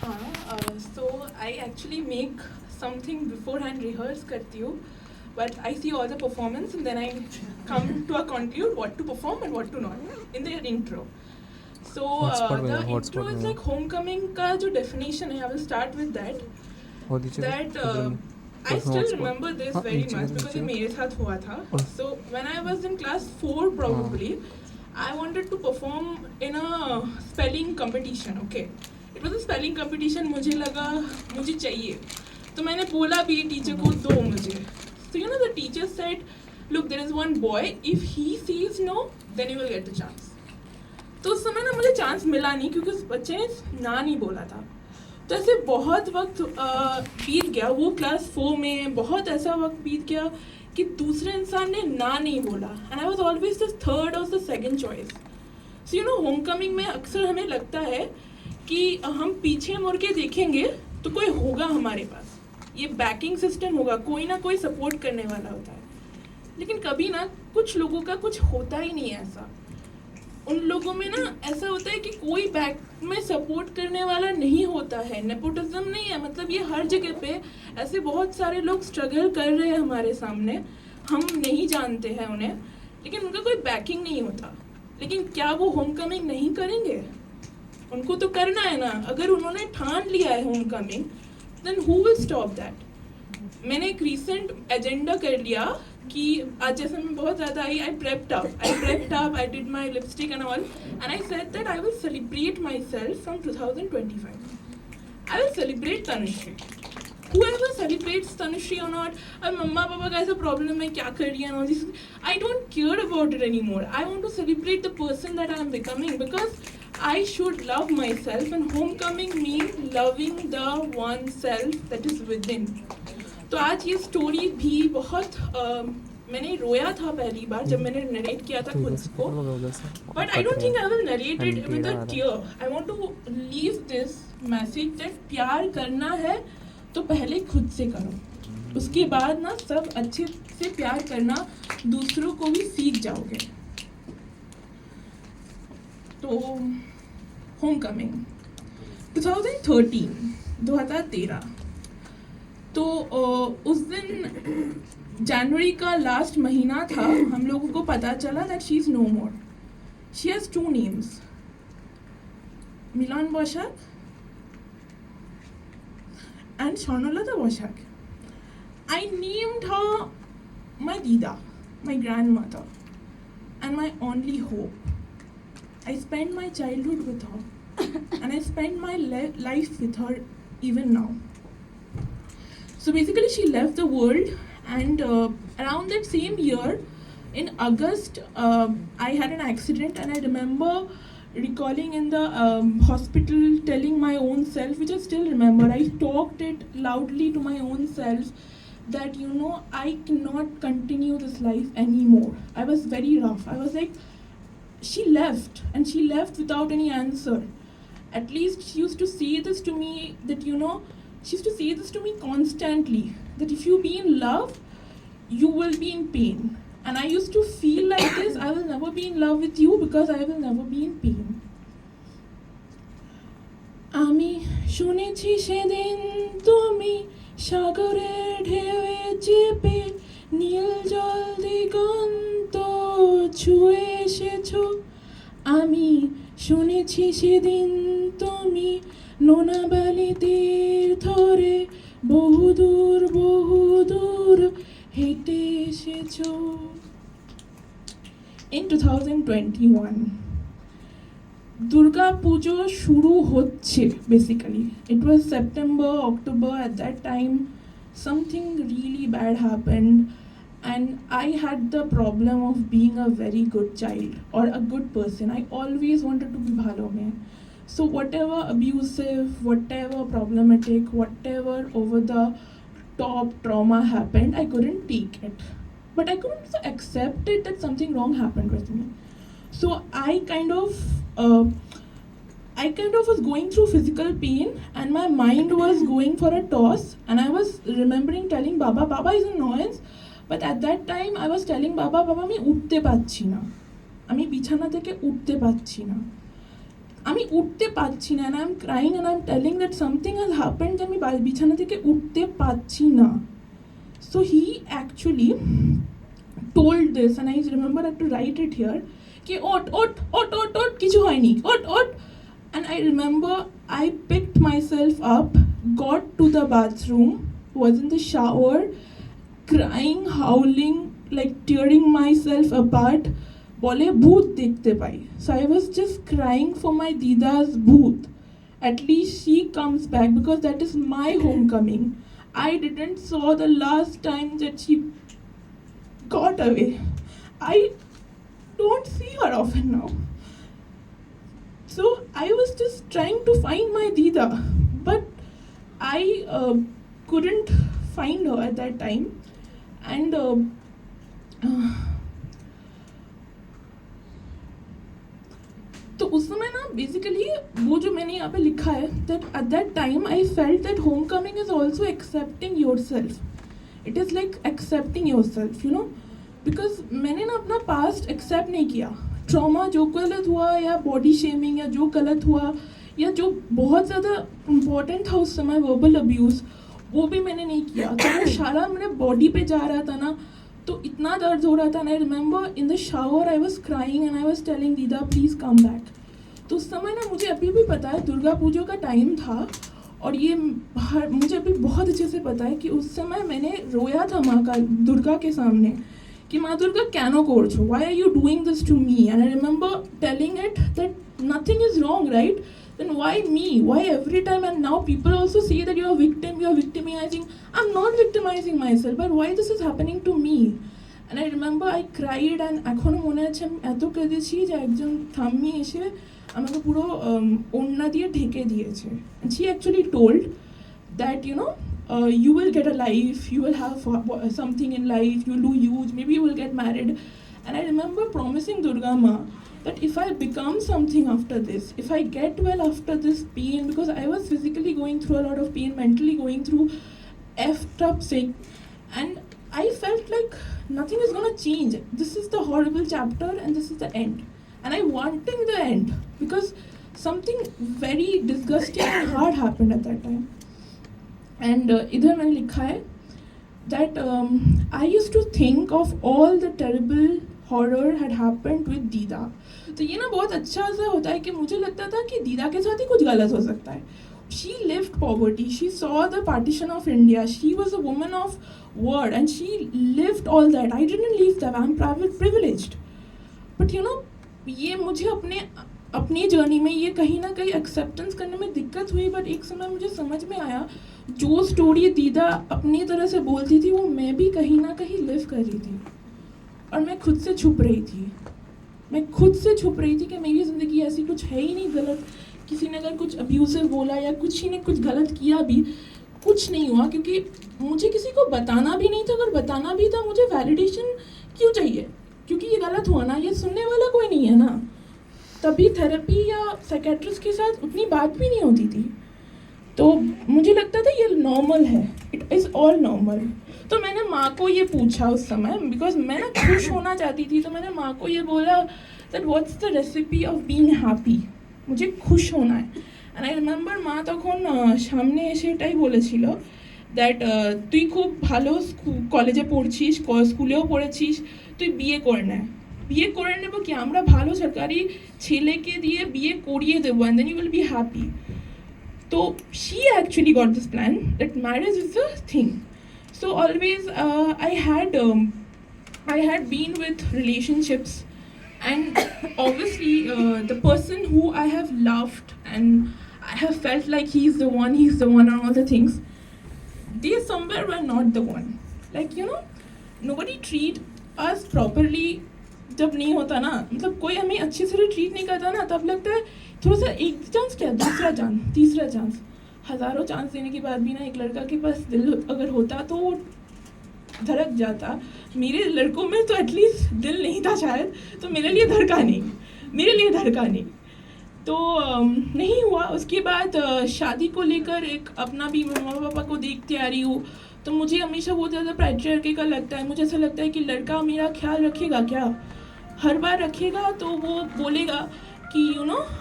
So I actually make something beforehand rehearse करती हूँ, but I see all the performance and then I come to a conclude what to perform and what to not in the intro. So the intro is like homecoming का जो definition है, I will start with that. That I still remember this very much because ये मेरे साथ हुआ था. So when I was in class 4 probably, I wanted to perform in a spelling competition. Okay. It was a spelling competition. मुझे लगा मुझे चाहिए, तो मैंने बोला भी टीचर को दो मुझे. So you know the teacher said, look, there is one boy. If he says no, then you will get the chance. तो उस समय ना मुझे चांस मिला नहीं क्योंकि उस बच्चे ने ना नहीं बोला था. तो ऐसे बहुत वक्त बीत गया. वो क्लास 4 में बहुत ऐसा वक्त बीत गया कि दूसरे इंसान ने ना नहीं बोला. And I was always the third or the second choice. So you know homecoming में अक्सर हमें लगता है कि हम पीछे मुड़ के देखेंगे तो कोई होगा हमारे पास, ये बैकिंग सिस्टम होगा, कोई ना कोई सपोर्ट करने वाला होता है. लेकिन कभी ना कुछ लोगों का कुछ होता ही नहीं है ऐसा. उन लोगों में ना ऐसा होता है कि कोई बैक में सपोर्ट करने वाला नहीं होता है. नेपोटिज्म नहीं है, मतलब ये हर जगह पे ऐसे बहुत सारे लोग स्ट्रगल कर रहे हैं हमारे सामने, हम नहीं जानते हैं उन्हें, लेकिन उनका कोई बैकिंग नहीं होता. लेकिन क्या वो होमकमिंग नहीं करेंगे? उनको तो करना है ना. अगर उन्होंने ठान लिया है homecoming, then who will stop that. मैंने एक रीसेंट एजेंडा कर लिया कि आज जैसे मैं बहुत ज़्यादा आई prepped up, I did my lipstick and all, and I said that I will celebrate myself from 2025. I will celebrate Tanushree. Whoever celebrates Tanushree or not, अब मम्मा पापा का ऐसा प्रॉब्लम है क्या कर रही है and all this, I don't care about it anymore. I want to celebrate the person that I am becoming because I should love myself, and homecoming means loving the one self that is within. तो आज ये story भी बहुत मैंने रोया था पहली बार जब मैंने नरेट किया था खुद को, but I don't think I will narrate it with a tear. I want to leave this message that प्यार करना है तो पहले खुद से करो, उसके बाद ना सब अच्छे से प्यार करना दूसरों को भी सीख जाओगे. तो होमकमिंग 2013 तो उस दिन जनवरी का लास्ट महीना था. हम लोगों को पता चला that she is no more. She has 2 names, Milan Boshak and Sharnalata Boshak. I named her my Dida, my grandmother, and my only hope. I spent my childhood with her, and I spent my life with her even now. So basically, she left the world, and around that same year, in August, I had an accident, and I remember recalling in the hospital telling my own self, which I still remember, I talked it loudly to my own self that, you know, I cannot continue this life anymore. I was very rough. I was like, she left, and she left without any answer. At least she used to say this to me, that, you know, she used to say this to me constantly, that if you be in love, you will be in pain. And I used to feel like this, I will never be in love with you because I will never be in pain. আমি শুনেছি সেদিন তুমি সাগরের ঢেউয়ে চেপে নীল জল দিগন্ত ছুঁয়ে এসেছো. আমি শুনেছি সেদিন তুমি নোনাবালি তীর ধরে বহুদূর বহুদূর হেঁটে এসেছো. In 2021 দুর্গা পুজো শুরু হচ্ছে. Basically it was September, October. At that time something really bad happened, and I had the problem of being a very good child or a good person. I always wanted to be bhalo mein. So whatever abusive, whatever problematic, whatever over the top trauma happened, I couldn't take it. But I couldn't also accept it that something wrong happened with me. So I kind of was going through physical pain, and my mind was going for a toss, and I was remembering telling Baba is a noise, but at that time I was telling Baba, আমি উঠতে পারছি না, আমি বিছানা থেকে উঠতে পারছি না. আমি উঠতে পারছি না, and I'm crying and I'm telling that something has happened, আমি বিছানা থেকে উঠতে পারছি না. So he actually told this, and I remember I had to write it here, ki ot kichu hoyni, ot. And I remember I picked myself up, got to the bathroom, was in the shower, crying, howling, like tearing myself apart. বলে ভূত দেখতে পাই. So I was just crying for my Dida's bhoot. At least she comes back, because that is my homecoming. I didn't saw the last time that she got away. I don't see her often now. So I was just trying to find my Dida, but I couldn't find her at that time. And तो उस समय ना basically वो जो मैंने यहाँ पे लिखा है, that at that time I felt that homecoming is also accepting yourself. It is like accepting yourself, you know, because मैंने ना अपना past accept नहीं किया. ट्रॉमा जो गलत हुआ, या बॉडी शेमिंग, या जो गलत हुआ, या जो बहुत ज़्यादा इम्पोर्टेंट था उस समय वर्बल अब्यूज़, वो भी मैंने नहीं किया. तो वो सारा मेरे बॉडी पे जा रहा था ना, तो इतना दर्द हो रहा था. I remember in the shower I was crying and I was telling दीदा प्लीज़ कम बैक. तो उस समय ना मुझे अभी भी पता है, दुर्गा पूजा का टाइम था, और ये मुझे अभी बहुत अच्छे से पता है कि उस समय मैंने रोया था माँ का, दुर्गा के सामने, कि माँ दुर्गा कैनो करछो, why are you doing this to me. And I remember telling it that nothing is wrong, right? Then why me? Why every time? And now people also say that you're a victim, you're victimizing. I'm not victimizing myself, but why this is happening to me? And I remember I cried, and এখনো মনে আছে আমি এত কেঁদেছি যে একজন থাম্মি এসে আমাকে পুরো ওড়না দিয়ে ঢেকে দিয়েছে. And she actually told that, you know, you will get a life, you will have something in life, you'll do huge, maybe you will get married. And I remember promising Durga Ma that if I become something after this, if I get well after this pain, because I was physically going through a lot of pain, mentally going through effed up sick, and I felt like nothing is gonna change. This is the horrible chapter and this is the end. And I wanted the end because something very disgusting and hard happened at that time. And idhar maine likha hai that I used to think of all the terrible horror had happened with Dida. तो ये ना बहुत अच्छा सा होता है कि मुझे लगता था कि दीदा के साथ ही कुछ गलत हो सकता है. She lived poverty, she saw the partition of India, she was a woman of word, and she lived all that. I didn't live that, I'm privileged. But you know, ये मुझे अपनी जर्नी में ये कहीं ना कहीं एक्सेप्टेंस करने में दिक्कत हुई. बट एक समय मुझे समझ में आया, जो स्टोरी दीदा अपनी तरह से बोलती थी वो मैं भी कहीं ना कहीं लिव कर रही थी, और मैं खुद से छुप रही थी. मैं खुद से छुप रही थी कि मेरी ज़िंदगी ऐसी कुछ है ही नहीं गलत. किसी ने अगर कुछ अब्यूसिव बोला या किसी ने कुछ गलत किया भी, कुछ नहीं हुआ, क्योंकि मुझे किसी को बताना भी नहीं था. अगर बताना भी था, मुझे वैलिडेशन क्यों चाहिए? क्योंकि ये गलत हुआ ना, ये सुनने वाला कोई नहीं है ना. तभी थेरेपी या साइकेट्रिस्ट के साथ उतनी बात भी नहीं होती थी. तो मुझे लगता था ये नॉर्मल है, इट इज़ ऑल नॉर्मल. तो मैंने माँ को ये पूछा उस समय, बिकॉज मैं ना खुश होना चाहती थी. तो मैंने माँ को ये बोला that what's the recipe of being happy, मुझे खुश होना है. एंड आई रिमेंबर মা তখন সামনে এসে এটাই বলেছিল দ্যাট তুই খুব ভালো কলেজে পড়ছিস, স্কুলেও পড়েছিস, তুই বিয়ে করে নে. বিয়ে করে নেবো কি, আমরা ভালো সরকারি ছেলেকে দিয়ে বিয়ে করিয়ে দেবো, and then you will be happy. তো she actually got this plan that marriage is the thing. So always I had been with relationships, and obviously the person who I have loved and I have felt like he's the one and all the things, they somewhere were not the one. Like, you know, nobody treat us properly. जब नहीं होता ना, मतलब कोई हमें अच्छे से treat नहीं करता ना, तब लगता है थोड़ा सा एक चांस, क्या दूसरा चांस, तीसरा चांस. हज़ारों चांस देने के बाद भी ना एक लड़का के पास दिल अगर होता तो वो धड़क जाता. मेरे लड़कों में तो एटलीस्ट दिल नहीं था शायद, तो मेरे लिए धड़का नहीं. तो नहीं हुआ. उसके बाद शादी को लेकर एक अपना भी मम्मा पापा को देखते आ रही हूँ, तो मुझे हमेशा बहुत ज़्यादा पैट्रियार्की का लगता है. मुझे ऐसा लगता है कि लड़का मेरा ख्याल रखेगा क्या, हर बार रखेगा तो वो बोलेगा कि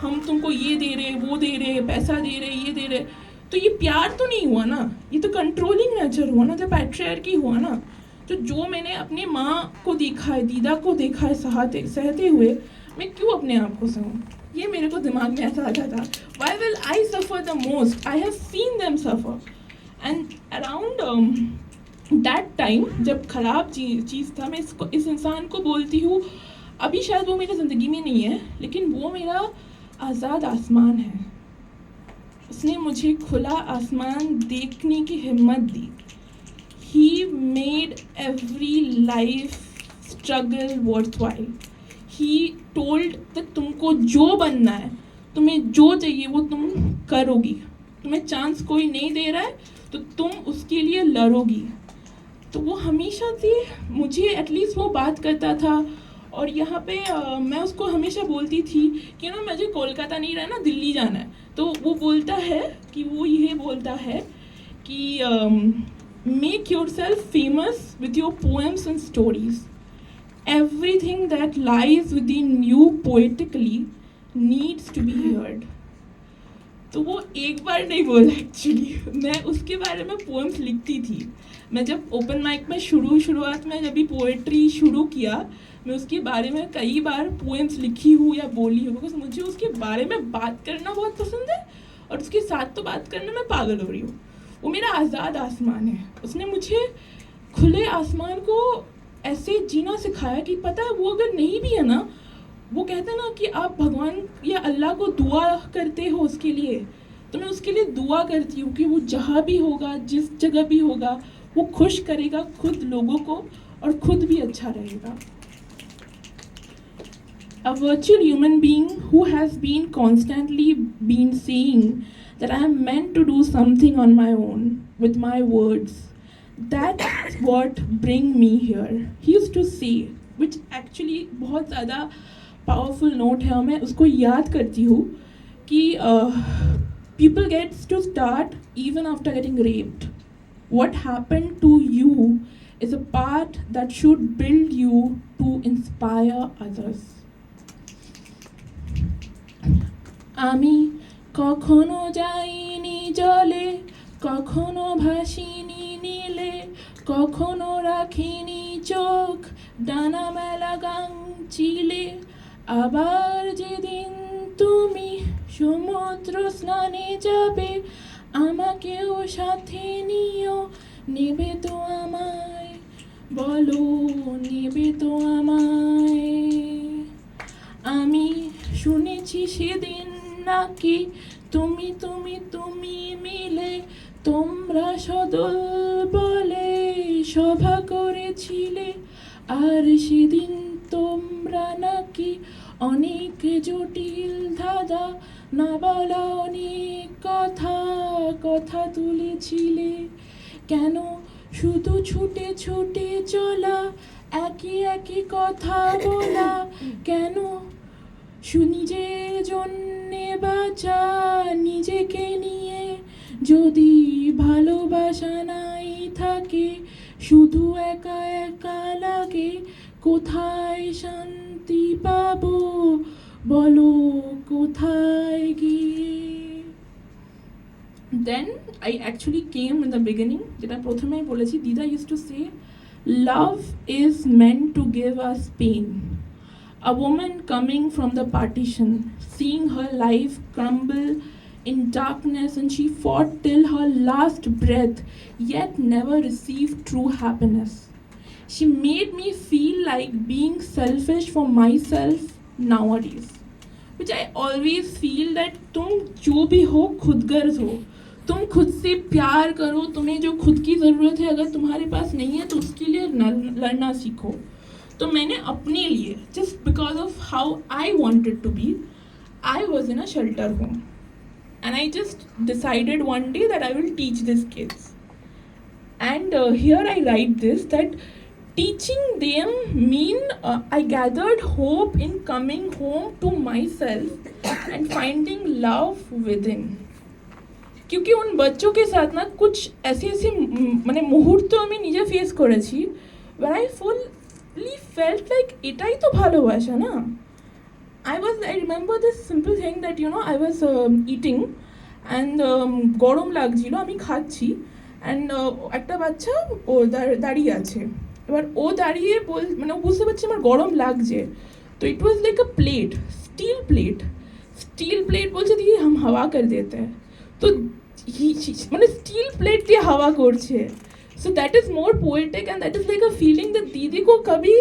हम तुमको ये दे रहे, वो दे रहे, पैसा दे रहे, ये दे रहे, तो ये प्यार तो नहीं हुआ ना, ये तो कंट्रोलिंग नेचर हुआ ना, तो पैट्रियार्की हुआ ना। तो जो मैंने अपनी माँ को देखा है, दीदा को देखा है सहते हुए, मैं क्यों अपने आप को सहूँ? ये मेरे को दिमाग में ऐसा आता था, why will I suffer the most, I have seen them suffer. And around that time जब ख़राब चीज़ था, मैं इस इंसान को बोलती हूँ, अभी शायद वो मेरी ज़िंदगी में नहीं है, लेकिन वो मेरा आज़ाद आसमान है। उसने मुझे खुला आसमान देखने की हिम्मत दी। He made every life struggle worthwhile. He told that तुमको जो बनना है, तुम्हें जो चाहिए वो तुम करोगी, तुम्हें चांस कोई नहीं दे रहा है तो तुम उसके लिए लड़ोगी। तो वो हमेशा से मुझे एटलीस्ट वो बात करता था। और यहाँ पे मैं उसको हमेशा बोलती थी कि मुझे कोलकाता नहीं रहना, दिल्ली जाना है। तो वो बोलता है कि वो ये बोलता है कि make yourself famous with your poems and stories. Everything that lies within you poetically needs to be heard. तो वो एक बार नहीं बोला एक्चुअली, मैं उसके बारे में पोएम्स लिखती थी। मैं जब ओपन माइक में शुरुआत में जब भी पोएट्री शुरू किया, मैं उसके बारे में कई बार पोएम्स लिखी हूँ या बोली हूँ, बिकॉज मुझे उसके बारे में बात करना बहुत पसंद है और उसके साथ तो बात करने में पागल हो रही हूँ। वो मेरा आज़ाद आसमान है। उसने मुझे खुले आसमान को ऐसे जीना सिखाया कि पता है वो अगर नहीं भी है ना, वो कहता ना कि आप भगवान या अल्लाह को दुआ करते हो उसके लिए, तो मैं उसके लिए दुआ करती हूँ कि वो जहाँ भी होगा, जिस जगह भी होगा, वो खुश करेगा खुद लोगों को और खुद भी अच्छा रहेगा। A virtual human being who has been constantly been saying that I am meant to do something on my own with my words. That's what bring me here. He used to say, which actually बहुत ज़्यादा powerful note है, और मैं उसको याद करती हूँ कि people gets to start even after getting raped. What happened to you is a part that should build you to inspire others. আমি কখনো যাইনি জলে, কখনো ভাসিনি নীলে, কখনো রাখিনি চোখ ডানা মেলা গাংচিলে। আবার যেদিন তুমি সমুদ্র স্নানে যাবে, আমাকেও সাথে নিও, নেবে তো আমায়, বলো নেবে তো আমায়। আমি শুনেছি সেদিন নাকি তুমি তুমি তুমি মিলে তোমরা সদল বলে সভা করেছিলে, আর সেদিন তোমরা নাকি অনেক জটিল ধাঁধা না বলা অনেক কথা তুলেছিলে। কেন শুধু ছুটে ছুটে চলা, একই কথা বলা, কেন নিজের জন্যে বাঁচা, নিজেকে নিয়ে যদি ভালোবাসা নাই থাকে, শুধু একা একা লাগে, কোথায় শান্তি পাবো বলো কোথায় গিয়ে। Then I actually came in the beginning, যেটা প্রথমেই বলেছি, দিদা used to say, love is meant to give us pain. A woman coming from the partition, seeing her life crumble in darkness, and she fought till her last breath, yet never received true happiness. She made me feel like being selfish for myself nowadays, which I always feel that तुम जो भी हो खुदगर्ज हो, तुम खुद से प्यार करो, तुम्हें जो खुद की ज़रूरत है अगर तुम्हारे पास नहीं है तो उसके लिए लड़ना सीखो। तो मैंने अपने लिए, just because of how I wanted to be, I was in a shelter home, and I just decided one day that I will teach these kids. And here I write this, that teaching them I gathered hope in coming home to myself and finding love within. क्योंकि उन बच्चों के साथ ना कुछ ऐसे মানে মুহূর্ত আমি নিজে ফেস করেছি, when I fully felt like এটাই তো ভালোবাসা না। I remember this simple thing that, I was eating and গরম লাগছিল, আমি খাচ্ছি, অ্যান্ড একটা বাচ্চা ও দাঁড়িয়ে আছে, এবার ও দাঁড়িয়ে মানে ও বুঝতে পারছে আমার গরম লাগছে, তো it was like a plate, steel plate বলছে দিদি হাম হাওয়া কর দেতে হ্যাঁ, তো মানে স্টিল প্লেট দিয়ে হাওয়া করছে। So that is more poetic and that is like a feeling that दीदी को कभी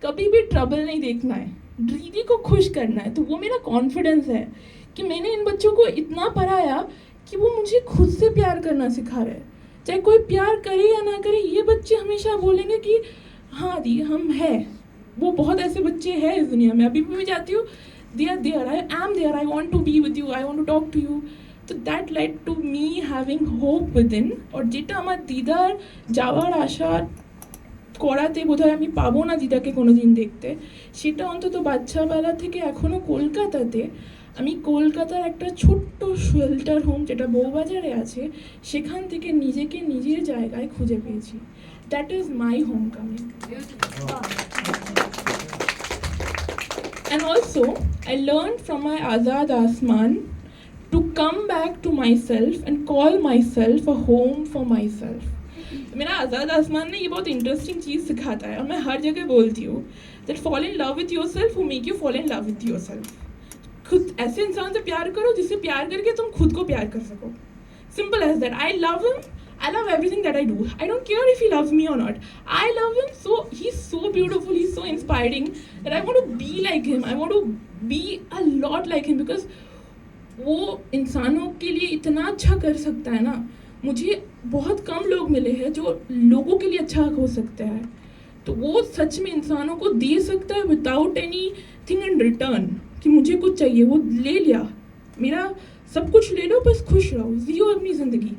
कभी भी ट्रबल नहीं देखना है, दीदी को खुश करना है। तो वो मेरा कॉन्फिडेंस है कि मैंने इन बच्चों को इतना पढ़ाया कि वो मुझे खुद से प्यार करना सिखा रहे हैं। चाहे कोई प्यार करे या ना करे, ये बच्चे हमेशा बोलेंगे कि हाँ दी हम हैं। वो बहुत ऐसे बच्चे हैं इस दुनिया में, अभी भी मैं जाती हूँ, they are there, I am there, I want to be with you, I want to talk to you. তো that led to me having hope within. আর যেটা আমার দিদার যাওয়ার আশা করাতে বোধহয় আমি পাবো না দিদাকে কোনো দিন দেখতে, সেটা অন্তত বাচ্চাবেলা থেকে এখনও কলকাতাতে আমি কলকাতার একটা ছোট্ট শেল্টার হোম যেটা বউবাজারে আছে, সেখান থেকে নিজেকে নিজের জায়গায় খুঁজে পেয়েছি। That is my home coming. And also, I learned from my Azad Asman to come back to myself and call myself a home for myself. मेरा आज़ाद आसमान ने ये बहुत इंटरेस्टिंग चीज़ सिखाता है, और मैं हर जगह बोलती हूँ that fall in love with yourself who make you fall in love with yourself. खुद ऐसे इंसान से प्यार करो जिससे प्यार करके तुम खुद को प्यार कर सको। Simple as that. I love him. I love everything that I do. I don't care if he loves me or not. I love him, so he's so beautiful, he's so inspiring that I want to be like him. I want to be a lot like him because वो इंसानों के लिए इतना अच्छा कर सकता है ना। मुझे बहुत कम लोग मिले हैं जो लोगों के लिए अच्छा हो सकता है, तो वो सच में इंसानों को दे सकता है without any thing in return कि मुझे कुछ चाहिए, वो ले लिया, मेरा सब कुछ ले लो, बस खुश रहो, जियो अपनी ज़िंदगी,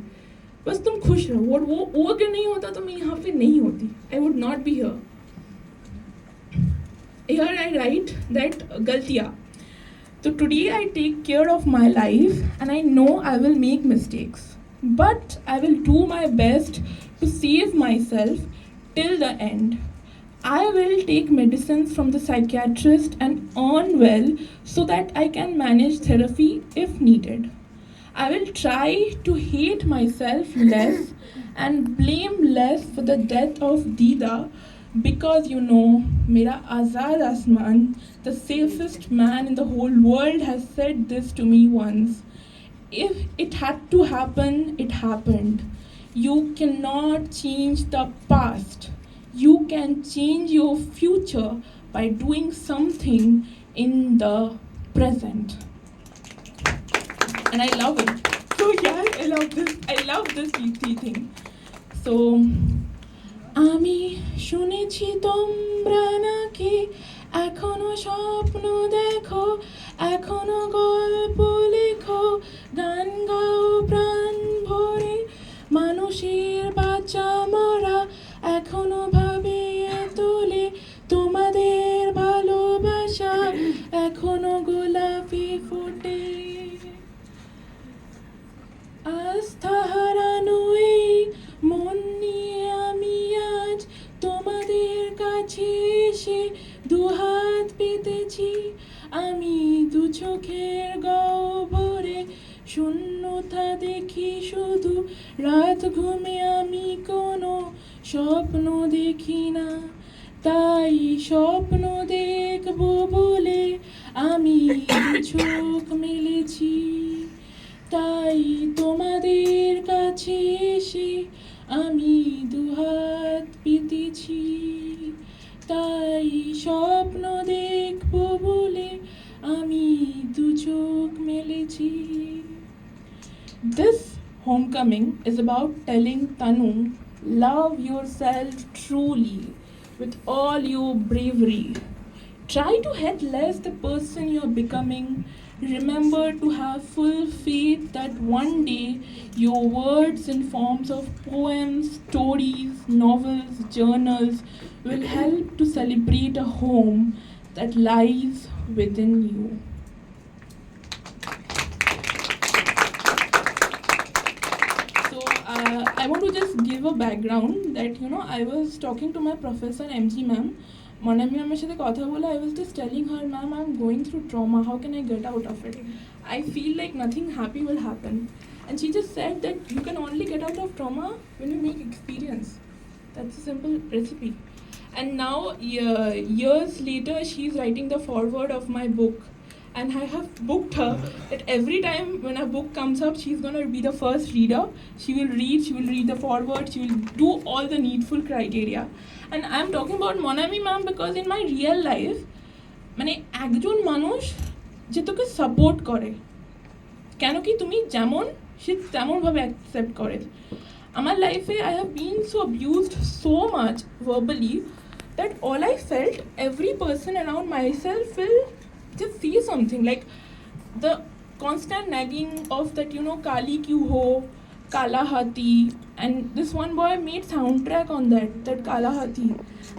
बस तुम खुश रहो। और वो अगर नहीं होता तो मैं यहाँ पे नहीं होती, I would not be here. Here I right that गलतियाँ। So today I take care of my life and I know I will make mistakes, but I will do my best to save myself till the end. I will take medicines from the psychiatrist and earn well so that I can manage therapy if needed. I will try to hate myself less and blame less for the death of Dida, because Mera Azad Asman, the safest man in the whole world, has said this to me once. If it had to happen, it happened. You cannot change the past. You can change your future by doing something in the present. And I love it. So yeah, I love this thing. So আমি শুনেছি তোমরা নাকি এখনো স্বপ্ন দেখো, এখনো গল্প লেখো, গান গাও প্রাণ ভরে, মানুষের বাঁচা মরা এখনো ভাবিয়ে তোলে, তোমাদের ভালোবাসা এখনো গোলাপি ফোটে। আস্থা হারানো এই মন নিয়ে আমি আজ তোমাদের কাছে এসে দুহাত পেতেছি, আমি দু চোখের গহ্বরে শূন্যতা দেখি শুধু, রাত ঘুমে আমি কোনো স্বপ্ন দেখি না, তাই স্বপ্ন দেখবো বলে আমি দু চোখ মেলেছি, তাই তোমাদের কাছে এসে আমি দুহাত পেতেছি, তাই স্বপ্ন দেখবো বলে আমি দু চোখ মেলেছি। This homecoming is about telling Tanu, love yourself truly with all your bravery. Try to hate less the person you're becoming. Remember to have full faith that one day your words in forms of poems, stories, novels, journals will help to celebrate a home that lies within you. So I want to just give a background that I was talking to my professor MG ma'am Monami আমার সাথে কথা বলে, I was just telling her, ma'am, I'm going through trauma, how can I get out of it? I feel like nothing happy will happen. And she just said that you can only get out of trauma when you make experience. That's a simple recipe. And now, years later, she's writing the foreword of my book. And I have booked her that every time when a book comes up, she's going to be the first reader. She will read the foreword, she will do all the needful criteria. And I'm talking about Monami ma'am because in my real life, মানে একজন মানুষ যে তোকে support করে, কেন কি তুমি যেমন সে তেমনভাবে অ্যাকসেপ্ট করে। আমার লাইফে I have been so abused so much verbally that all I felt, every person around myself will just say something, like the constant nagging of that, you know, Kali Kyu Ho, Kala Hati, and this one boy made soundtrack on that Kala Hati,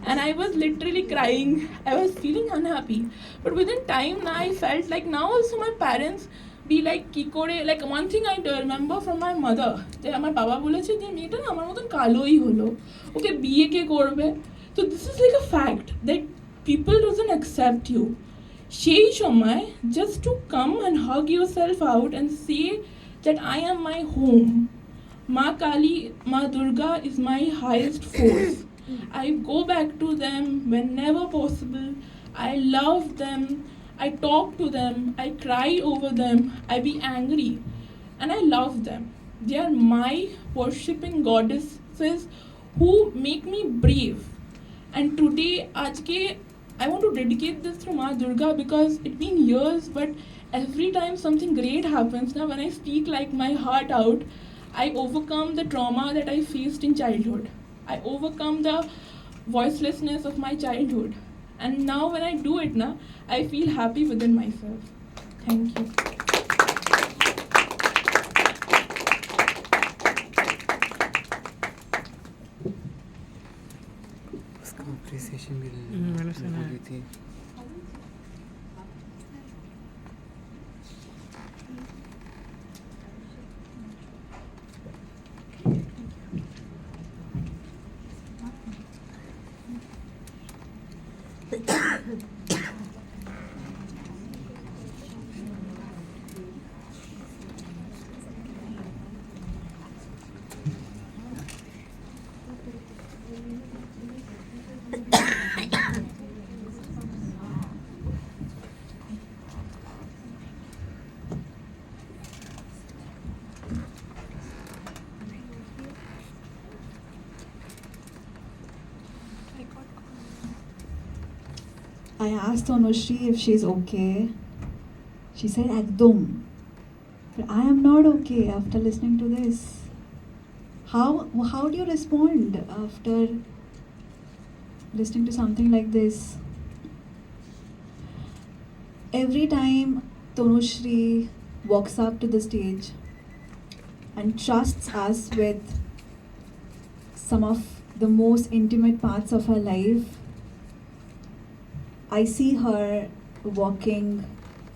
and I was literally crying. I was feeling unhappy, but within time now I felt like now also my parents be like Kikore, like one thing I remember from my mother, যে আমার বাবা বলেছে যে মেয়েটা না আমার মতন কালোই হলো, ওকে বিয়ে কে করবে। So this is like a fact that people doesn't accept you. সেই সময় just to come and hug yourself out and say that I am my home. Ma Kali, Ma Durga is my highest force. I go back to them whenever possible. I love them. I talk to them. I cry over them. I be angry. And I love them. They are my worshipping goddesses who make me brave. And today, Ajke, I want to dedicate this to Ma Durga because it's been years, but every time something great happens, now when I speak like my heart out, I overcome the trauma that I faced in childhood. I overcome the voicelessness of my childhood. And now when I do it now, I feel happy within myself. Thank you. Appreciation भी मैंने सुना है। बोली थी। I asked Tanushri if she's okay. She said, Ekdom. But I am not okay after listening to this. How do you respond after listening to something like this? Every time Tanushri walks up to the stage and trusts us with some of the most intimate parts of her life, I see her walking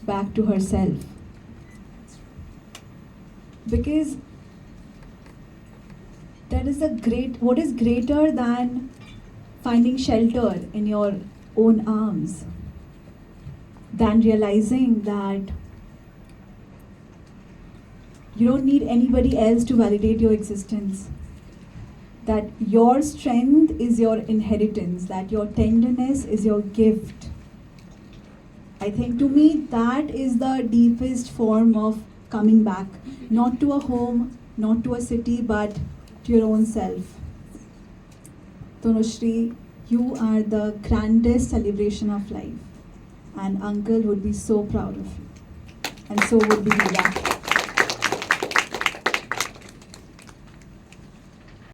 back to herself. Because what is greater than finding shelter in your own arms, than realizing that you don't need anybody else to validate your existence, that your strength is your inheritance, that your tenderness is your gift. I think to me that is the deepest form of coming back, not to a home, not to a city, but to your own self. Tanushri, you are the grandest celebration of life, and Uncle would be so proud of you, and so would be Mila.